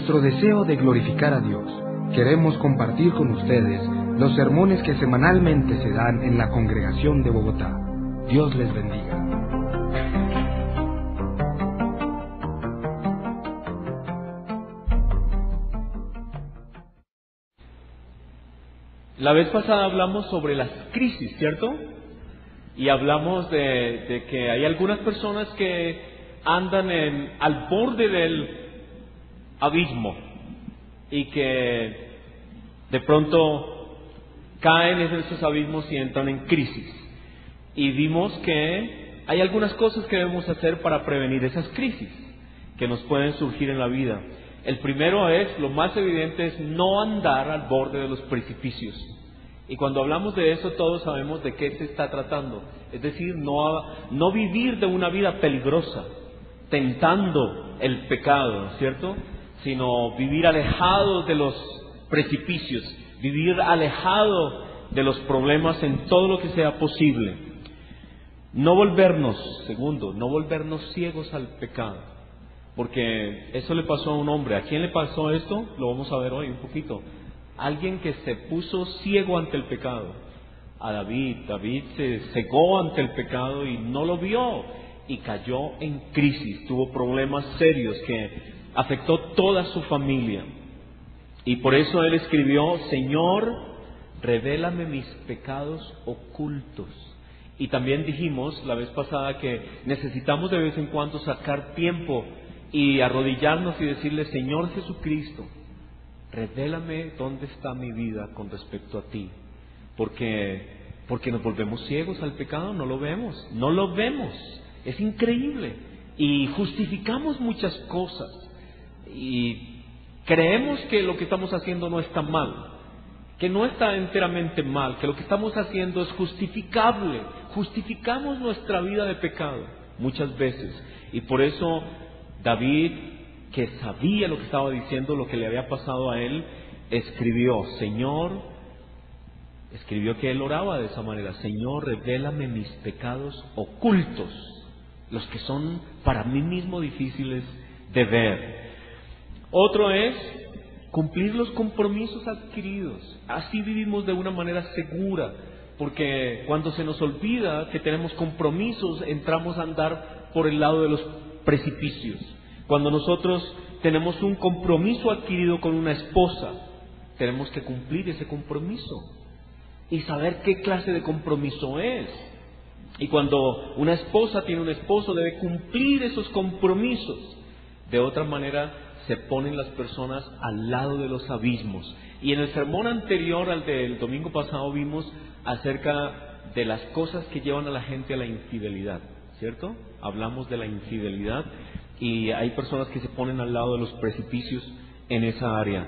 nuestro deseo de glorificar a Dios, queremos compartir con ustedes los sermones que semanalmente se dan en la congregación de Bogotá. Dios les bendiga. La vez pasada hablamos sobre las crisis, ¿cierto? Y hablamos de que hay algunas personas que andan al borde del abismo y que de pronto caen en esos abismos y entran en crisis. Y vimos que hay algunas cosas que debemos hacer para prevenir esas crisis que nos pueden surgir en la vida. El primero es, lo más evidente, es no andar al borde de los precipicios. Y cuando hablamos de eso, todos sabemos de qué se está tratando. Es decir, no vivir de una vida peligrosa, tentando el pecado, ¿cierto? Sino vivir alejado de los precipicios, vivir alejado de los problemas en todo lo que sea posible. No volvernos ciegos al pecado. Porque eso le pasó a un hombre. ¿A quién le pasó esto? Lo vamos a ver hoy un poquito. Alguien que se puso ciego ante el pecado. A David. David se cegó ante el pecado y no lo vio. Y cayó en crisis. Tuvo problemas serios que afectó toda su familia. Y por eso él escribió: Señor, revélame mis pecados ocultos. Y también dijimos la vez pasada que necesitamos de vez en cuando sacar tiempo y arrodillarnos y decirle: Señor Jesucristo, revélame dónde está mi vida con respecto a ti. Porque nos volvemos ciegos al pecado, no lo vemos. Es increíble. Y justificamos muchas cosas. Y creemos que lo que estamos haciendo no está mal, que no está enteramente mal, que lo que estamos haciendo es justificable. Justificamos nuestra vida de pecado muchas veces. Y por eso David, que sabía lo que estaba diciendo, lo que le había pasado a él, escribió que él oraba de esa manera: Señor, revélame mis pecados ocultos, los que son para mí mismo difíciles de ver. Otro es cumplir los compromisos adquiridos. Así vivimos de una manera segura, porque cuando se nos olvida que tenemos compromisos, entramos a andar por el lado de los precipicios. Cuando nosotros tenemos un compromiso adquirido con una esposa, tenemos que cumplir ese compromiso y saber qué clase de compromiso es. Y cuando una esposa tiene un esposo, debe cumplir esos compromisos. De otra manera, se ponen las personas al lado de los abismos. Y en el sermón anterior al del domingo pasado vimos acerca de las cosas que llevan a la gente a la infidelidad, ¿cierto? Hablamos de la infidelidad y hay personas que se ponen al lado de los precipicios en esa área.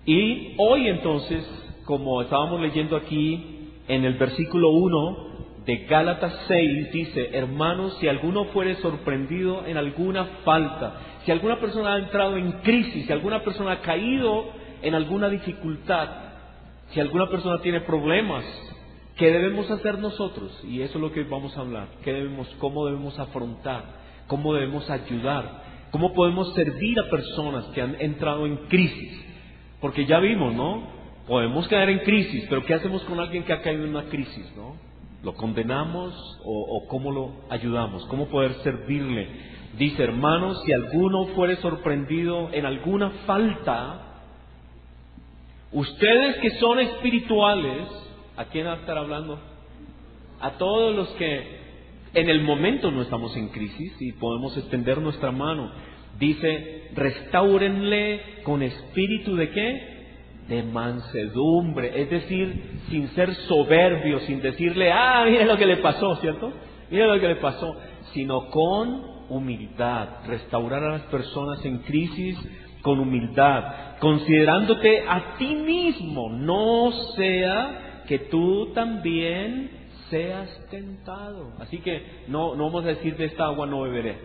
Y hoy entonces, como estábamos leyendo aquí en el versículo 1 de Gálatas 6, dice: hermanos, si alguno fuere sorprendido en alguna falta, si alguna persona ha entrado en crisis, si alguna persona ha caído en alguna dificultad, si alguna persona tiene problemas, ¿qué debemos hacer nosotros? Y eso es lo que vamos a hablar. ¿Cómo debemos afrontar? ¿Cómo debemos ayudar? ¿Cómo podemos servir a personas que han entrado en crisis? Porque ya vimos, ¿no? Podemos caer en crisis, pero ¿qué hacemos con alguien que ha caído en una crisis, no? ¿Lo condenamos o cómo lo ayudamos? ¿Cómo poder servirle? Dice: hermanos, si alguno fuere sorprendido en alguna falta, ustedes que son espirituales, ¿a quién va a estar hablando? A todos los que en el momento no estamos en crisis y podemos extender nuestra mano. Dice: restáurenle con espíritu ¿de qué? De mansedumbre, es decir, sin ser soberbios, sin decirle: mire lo que le pasó, ¿cierto? Mire lo que le pasó, sino con humildad. Restaurar a las personas en crisis con humildad, considerándote a ti mismo, no sea que tú también seas tentado. Así que no vamos a decir: de esta agua no beberé.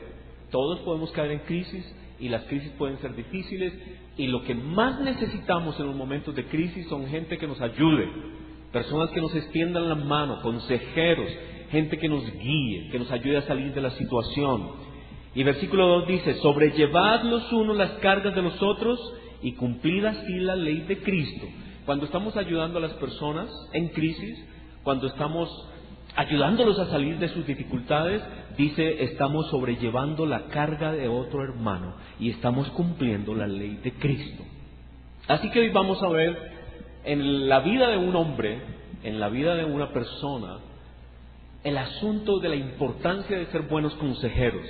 Todos podemos caer en crisis y las crisis pueden ser difíciles, y lo que más necesitamos en los momentos de crisis son gente que nos ayude, personas que nos extiendan la mano, consejeros, gente que nos guíe, que nos ayude a salir de la situación. Y versículo 2 dice, sobrellevad los unos las cargas de los otros y cumplid así la ley de Cristo. Cuando estamos ayudando a las personas en crisis, cuando estamos ayudándolos a salir de sus dificultades, dice, estamos sobrellevando la carga de otro hermano y estamos cumpliendo la ley de Cristo. Así que hoy vamos a ver en la vida de un hombre, en la vida de una persona, el asunto de la importancia de ser buenos consejeros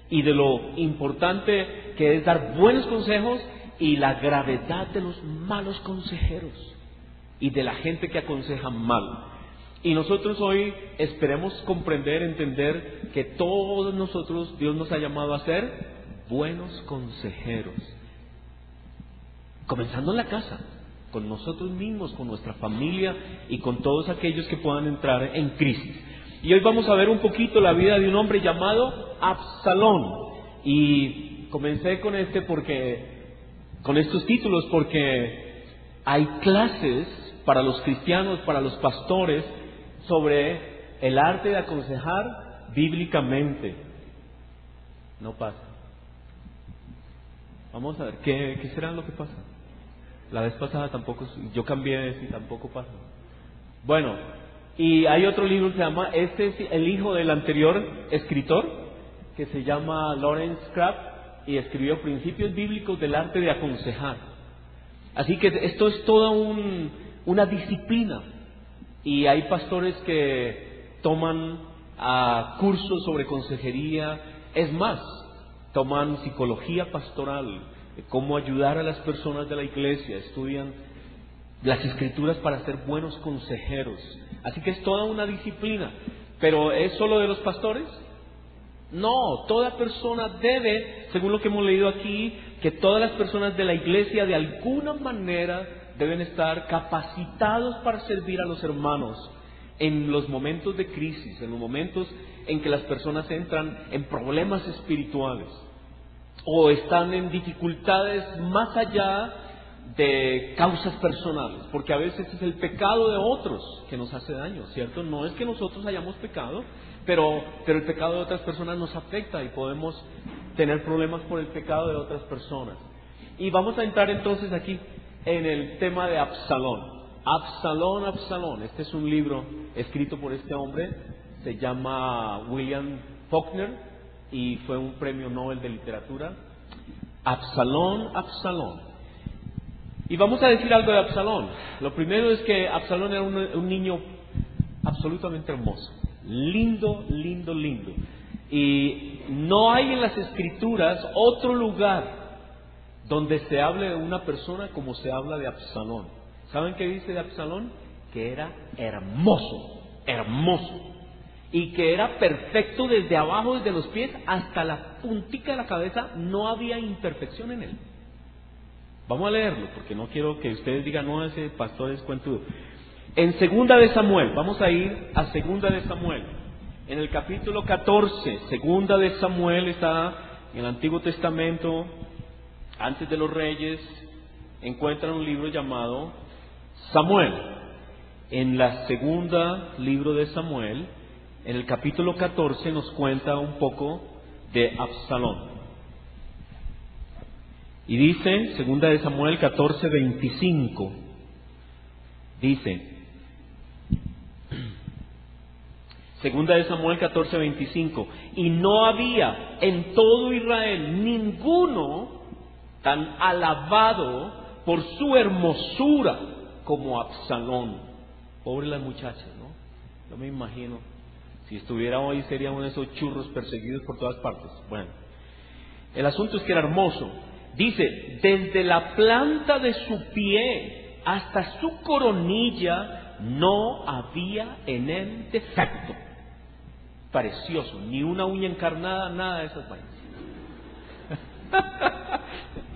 y de lo importante que es dar buenos consejos y la gravedad de los malos consejeros y de la gente que aconseja mal. Y nosotros hoy esperemos comprender, entender que todos nosotros, Dios nos ha llamado a ser buenos consejeros. Comenzando en la casa, con nosotros mismos, con nuestra familia y con todos aquellos que puedan entrar en crisis. Y hoy vamos a ver un poquito la vida de un hombre llamado Absalón. Y comencé con estos títulos porque hay clases para los cristianos, para los pastores, sobre el arte de aconsejar bíblicamente. No pasa. Vamos a ver, ¿qué será lo que pasa? La vez pasada tampoco, yo cambié de y tampoco pasa. Bueno, y hay otro libro que se llama, este es el hijo del anterior escritor, que se llama Lawrence Crabb, y escribió Principios Bíblicos del Arte de Aconsejar. Así que esto es toda una disciplina. Y hay pastores que toman cursos sobre consejería, es más, toman psicología pastoral, cómo ayudar a las personas de la iglesia, estudian las escrituras para ser buenos consejeros. Así que es toda una disciplina. ¿Pero es solo de los pastores? No, toda persona debe, según lo que hemos leído aquí, que todas las personas de la iglesia de alguna manera deben estar capacitados para servir a los hermanos en los momentos de crisis, en los momentos en que las personas entran en problemas espirituales o están en dificultades más allá de causas personales, porque a veces es el pecado de otros que nos hace daño, ¿cierto? No es que nosotros hayamos pecado, pero el pecado de otras personas nos afecta y podemos tener problemas por el pecado de otras personas. Y vamos a entrar entonces aquí en el tema de Absalón. Absalón. Este es un libro escrito por este hombre, se llama William Faulkner y fue un premio Nobel de literatura. Absalón. Y vamos a decir algo de Absalón. Lo primero es que Absalón era un niño absolutamente hermoso, lindo. Y no hay en las Escrituras otro lugar donde se hable de una persona como se habla de Absalón. ¿Saben qué dice de Absalón? Que era hermoso. Y que era perfecto desde abajo, desde los pies hasta la puntica de la cabeza, no había imperfección en él. Vamos a leerlo, porque no quiero que ustedes digan, no, ese pastor es cuentudo. En Segunda de Samuel, vamos a ir a Segunda de Samuel. En el capítulo 14, Segunda de Samuel está en el Antiguo Testamento, antes de los reyes, encuentran un libro llamado Samuel. En la segunda libro de Samuel, en el capítulo 14, nos cuenta un poco de Absalón. Y dice, Segunda de Samuel 14:25, dice, Segunda de Samuel 14:25, y no había en todo Israel ninguno tan alabado por su hermosura como Absalón. Pobre la muchacha, ¿no? Yo me imagino, si estuviera hoy sería uno de esos churros perseguidos por todas partes. Bueno, el asunto es que era hermoso. Dice, desde la planta de su pie hasta su coronilla no había en él defecto. Precioso, ni una uña encarnada, nada de esas vainas.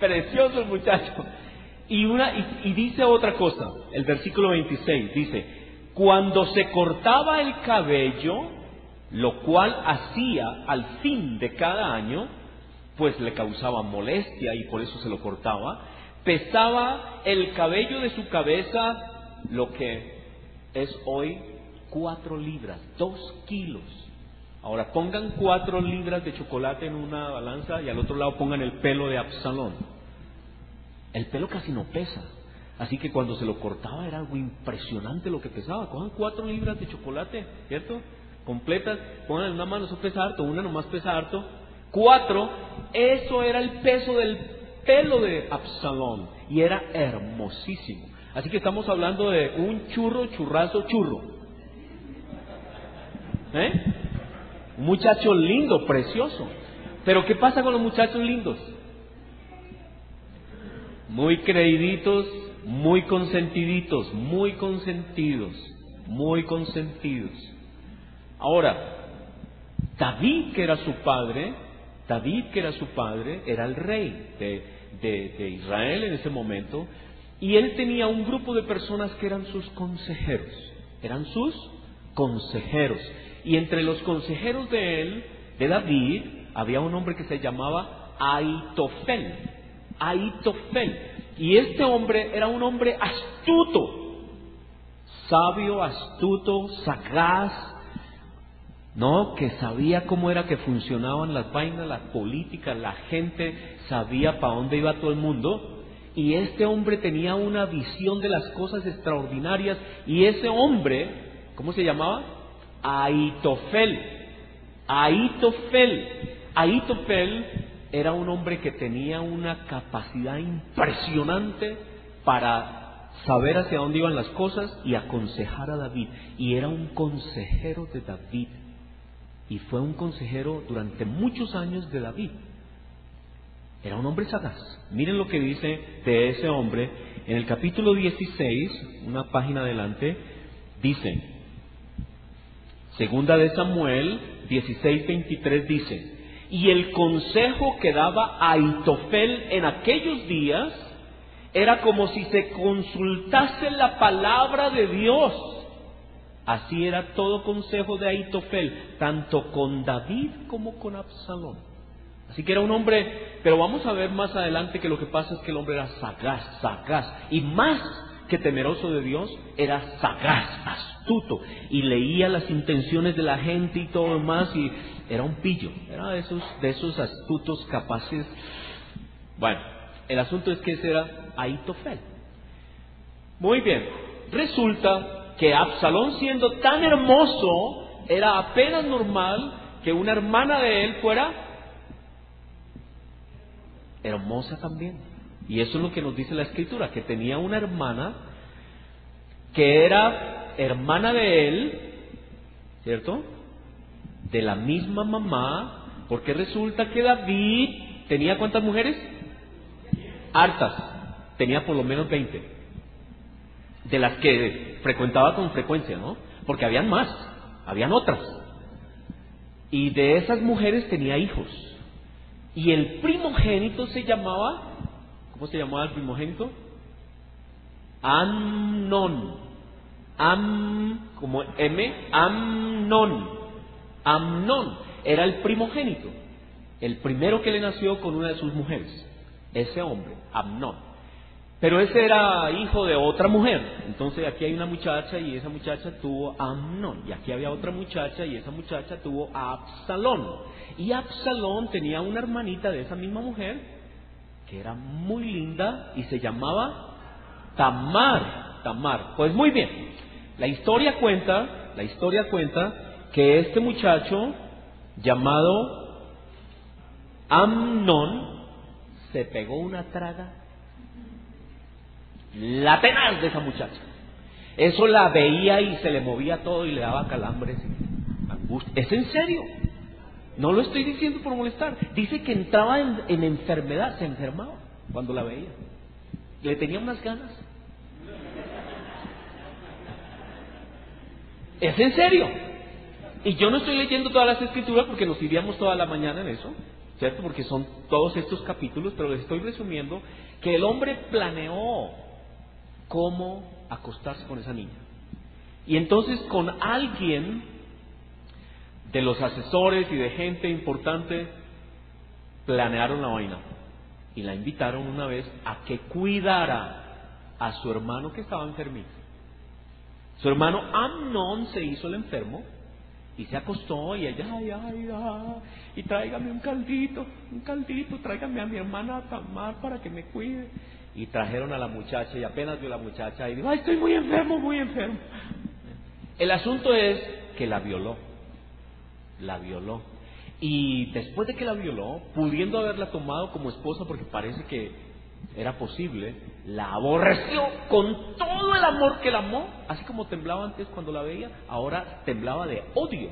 Precioso el muchacho. Y dice otra cosa, el versículo 26, dice, cuando se cortaba el cabello, lo cual hacía al fin de cada año, pues le causaba molestia y por eso se lo cortaba, pesaba el cabello de su cabeza lo que es hoy 4 libras, 2 kilos. Ahora pongan 4 libras de chocolate en una balanza y al otro lado pongan el pelo de Absalón. El pelo casi no pesa, así que cuando se lo cortaba era algo impresionante lo que pesaba. Cojan 4 libras de chocolate, ¿cierto? Completas, pongan en una mano, eso pesa harto, una nomás pesa harto. 4, eso era el peso del pelo de Absalón y era hermosísimo. Así que estamos hablando de un churrazo. Un muchacho lindo, precioso. Pero ¿qué pasa con los muchachos lindos? Muy creíditos, muy consentiditos, muy consentidos. Ahora, David, que era su padre, era el rey de Israel en ese momento, y él tenía un grupo de personas que eran sus consejeros. Y entre los consejeros de David, había un hombre que se llamaba Ahitofel. Y este hombre era un hombre astuto, sabio, astuto, sagaz, ¿no? Que sabía cómo era que funcionaban las vainas, la política, la gente sabía para dónde iba todo el mundo. Y este hombre tenía una visión de las cosas extraordinarias. Y ese hombre, ¿cómo se llamaba? Ahitofel era un hombre que tenía una capacidad impresionante para saber hacia dónde iban las cosas y aconsejar a David. Y era un consejero de David. Y fue un consejero durante muchos años de David. Era un hombre sagaz. Miren lo que dice de ese hombre en el capítulo 16, una página adelante, dice, Segunda de Samuel 16:23 dice: y el consejo que daba Ahitofel en aquellos días era como si se consultase la palabra de Dios. Así era todo consejo de Ahitofel, tanto con David como con Absalón. Así que era un hombre, pero vamos a ver más adelante que lo que pasa es que el hombre era sagaz, y más que temeroso de Dios, era sagaz, astuto, y leía las intenciones de la gente y todo lo demás, y era un pillo, era de esos astutos capaces. Bueno, el asunto es que ese era Ahitofel. Muy bien, resulta que Absalón, siendo tan hermoso, era apenas normal que una hermana de él fuera hermosa también. Y eso es lo que nos dice la Escritura, que tenía una hermana que era hermana de él, ¿cierto? De la misma mamá, porque resulta que David tenía ¿cuántas mujeres? Hartas, tenía por lo menos 20, de las que frecuentaba con frecuencia, ¿no? Porque habían más, habían otras. Y de esas mujeres tenía hijos. Y el primogénito se llamaba, ¿cómo se llamaba el primogénito? Amnón. Como Amnón. Amnón era el primogénito, el primero que le nació con una de sus mujeres, ese hombre, Amnón. Pero ese era hijo de otra mujer. Entonces aquí hay una muchacha y esa muchacha tuvo a Amnón. Y aquí había otra muchacha y esa muchacha tuvo a Absalón. Y Absalón tenía una hermanita de esa misma mujer que era muy linda y se llamaba Tamar. Pues muy bien, la historia cuenta que este muchacho llamado Amnón se pegó una traga la tenaz de esa muchacha. Eso la veía y se le movía todo y le daba calambres y angustia. ¿Es en serio? No lo estoy diciendo por molestar. Dice que entraba en enfermedad, se enfermaba cuando la veía. Le tenía unas ganas. ¿Es en serio? Y yo no estoy leyendo todas las escrituras porque nos iríamos toda la mañana en eso, ¿cierto? Porque son todos estos capítulos, pero les estoy resumiendo que el hombre planeó cómo acostarse con esa niña. Y entonces con alguien de los asesores y de gente importante planearon la vaina y la invitaron una vez a que cuidara a su hermano que estaba enfermito. Su hermano Amnón se hizo el enfermo Y se acostó y ella, y tráigame un caldito, tráigame a mi hermana Tamar para que me cuide. Y trajeron a la muchacha y apenas vio la muchacha y dijo, ay, estoy muy enfermo, muy enfermo. El asunto es que la violó. Y después de que la violó, pudiendo haberla tomado como esposa, porque parece que era posible, la aborreció con todo el amor que la amó, así como temblaba antes cuando la veía, ahora temblaba de odio.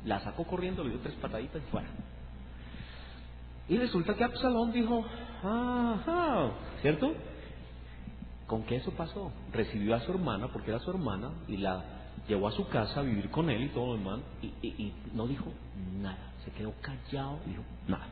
La sacó corriendo, le dio 3 pataditas y fuera. Y resulta que Absalón dijo, ajá, ¿cierto? ¿Con qué eso pasó? Recibió a su hermana, porque era su hermana, y la llevó a su casa a vivir con él y todo lo demás, y no dijo nada, se quedó callado y dijo nada.